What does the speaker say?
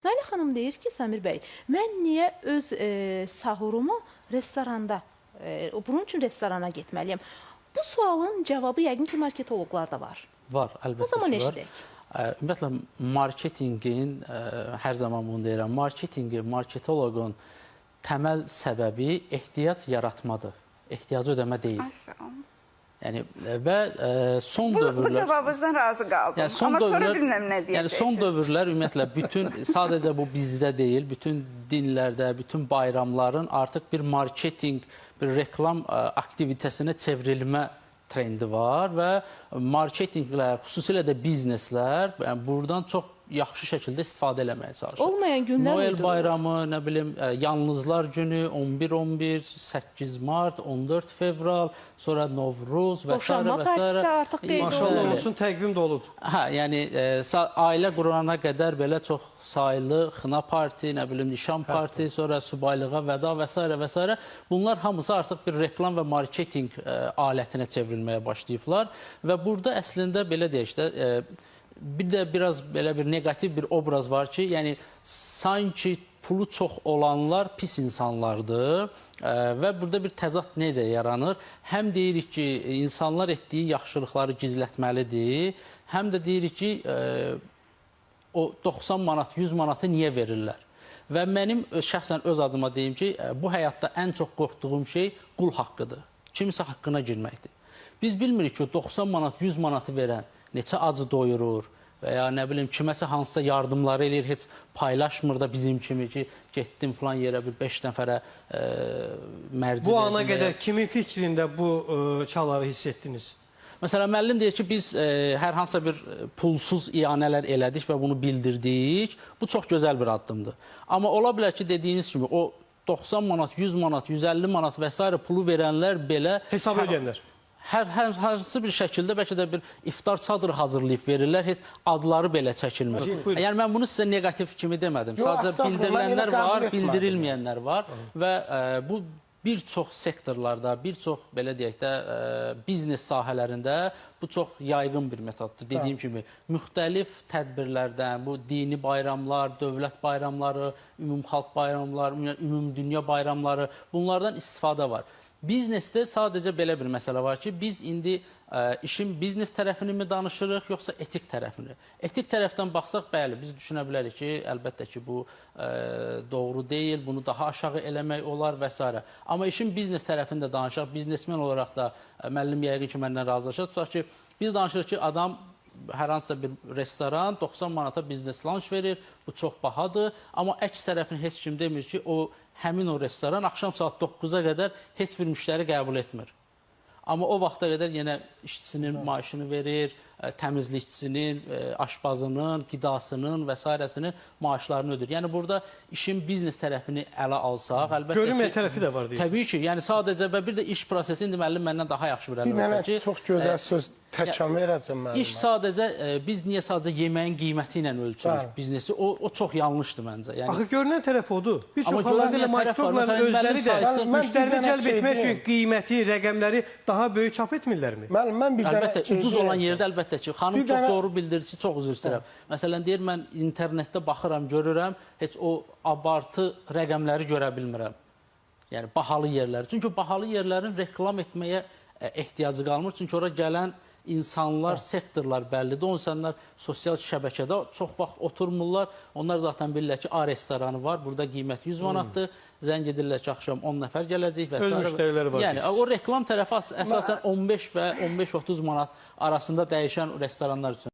Nailə xanım deyir ki, Səmir bəy, mən niyə öz sahurumu restoranda, bunun üçün restorana getməliyəm? Bu sualın cavabı yəqin ki, marketoloqlarda var. Var, əlbəttə O zaman ki, var. eşidək. Ümumiyyətlə, marketinqin, hər zaman bunu deyirəm, marketinqin, marketoloqun təməl səbəbi ehtiyac yaratmadır, ehtiyacı ödəmə deyil. Yəni, və son dövrlər... Bu cavabınızdan razı qaldım. Yəni, Amma sonra bilməm nə deyəcəksiniz. Yəni, son dövrlər ümumiyyətlə, sadəcə bu bizdə deyil, bütün dinlərdə, bütün bayramların artıq bir marketinq, bir reklam aktivitəsinə çevrilmə trendi var və marketinqlər, xüsusilə də bizneslər buradan çox yaxşı şəkildə istifadə eləməyə çalışır. Olmayan günlər Noel bayramı, nə bilim, Yalnızlar günü, 11-11, 8 mart, 14 fevral, sonra Novruz və s. Boşanma partisi artıq qeyd olunur. Maşallah olsun, təqvim doludur. Hə, yəni ailə qurana qədər belə çox sayılı xına parti, nə bilim, nişan parti, sonra subaylığa vəda və s. və s. Bunlar hamısı artıq bir reklam və marketinq alətinə çevrilməyə başlayıblar və burada əslində belə deyək də, bir də biraz belə bir negativ bir obraz var ki, yəni sanki pulu çox olanlar pis insanlardır və burada bir təzad necə yaranır? Həm deyirik ki, insanlar etdiyi yaxşılıqları gizlətməlidir, həm də deyirik ki, o 90 manat, 100 manatı niyə verirlər? Və mənim şəxsən öz adıma deyim ki, bu həyatda ən çox qorxduğum şey qul haqqıdır, kimisə haqqına girməkdir. Biz bilmirik ki, 90 manat, 100 manatı verən neçə acı doyurur və ya nə bilim, kiməsə hansısa yardımları eləyir, heç paylaşmır da bizim kimi ki, getdim filan yerə bir 5 nəfərə mərci verdim. Bu ana qədər kimin fikrində bu çaları hiss etdiniz? Məsələn, müəllim deyir ki, biz hər hansısa bir pulsuz iyanələr elədik və bunu bildirdik. Bu çox gözəl bir addımdır. Amma ola bilər ki, dediyiniz kimi, o 90 manat, 100 manat, 150 manat və s. pulu verənlər belə... Hesab ödəyənlər. Hansı bir şəkildə bəlkə də bir iftar çadırı hazırlayıb verirlər, heç adları belə çəkilmir. Yəni, mən bunu sizə negativ kimi demədim. Sadəcə bildirilənlər var, bildirilməyənlər var və bu bir çox sektorlarda, bir çox, belə deyək də, biznes sahələrində bu çox yayğın bir metoddur. Dediyim kimi, müxtəlif tədbirlərdən, bu dini bayramlar, dövlət bayramları, ümumxalq bayramları, ümumdünya bayramları, bunlardan istifadə var. Biznesdə sadəcə belə bir məsələ var ki, biz indi işin biznes tərəfini mi danışırıq, yoxsa etik tərəfini? Etik tərəfdən baxsaq, bəli, biz düşünə bilərik ki, əlbəttə ki, bu doğru deyil, bunu daha aşağı eləmək olar və s. Amma işin biznes tərəfində danışaq, biznesmen olaraq da müəllim yəqin ki, məndən razılaşır. Tutaq ki, biz danışırıq ki, adam hər hansısa bir restoran 90 manata biznes lunch verir, bu çox bahadır, amma əks tərəfini heç kim demir ki, həmin o restoran axşam saat 9-a qədər heç bir müştəri qəbul etmir. Amma o vaxta qədər yenə işçisinin maaşını verir, təmizlikçisinin, aşbazının, qidasının və s. maaşlarını ödür. Yəni, burada işin biznes tərəfini ələ alsaq, əlbəttə ki... Görünməyən tərəfi də var deyirsiniz. Təbii ki, yəni sadəcə və bir də iş prosesi indi müəllim məndən daha yaxşı bir Bir mənə çox gözəl söz təkan verəcəm müəllimə. İş sadəcə, biz niyə sadəcə yeməyin qiyməti ilə ölçürük biznesi? O çox yanlışdır məncə. Axı, görünən tərəf odur. Bir çox hallarda elə marketologların özləri də müştərini cəlb etmək üçün qiyməti, rəqəmləri daha böyük çap etmirlərmi? Əlbəttə, ucuz olan yerdə əlbəttə ki, xanım çox doğru bildirir ki, çox üzr istəyirəm. Məsələn, deyir, mən internetdə baxıram, görürəm, heç o abartı rəqəmləri görə bilmirəm. Yəni, bahalı yerləri. Çünki bahalı yerlərin reklam etməyə ehtiyacı qalmır. Çünki ora gələn insanlar, sektorlar bəllidir. O insanlar sosial şəbəkədə çox vaxt oturmurlar. Onlar zaten bilirlər ki, A restoranı var, burada qiymət 100 manatdır. Zəng edirlər ki, axşam 10 nəfər gələcək və s. Öz müştəriləri var. Yəni, o reklam tərəfi əsasən 15 və 15-30 manat arasında dəyişən restoranlar üçün.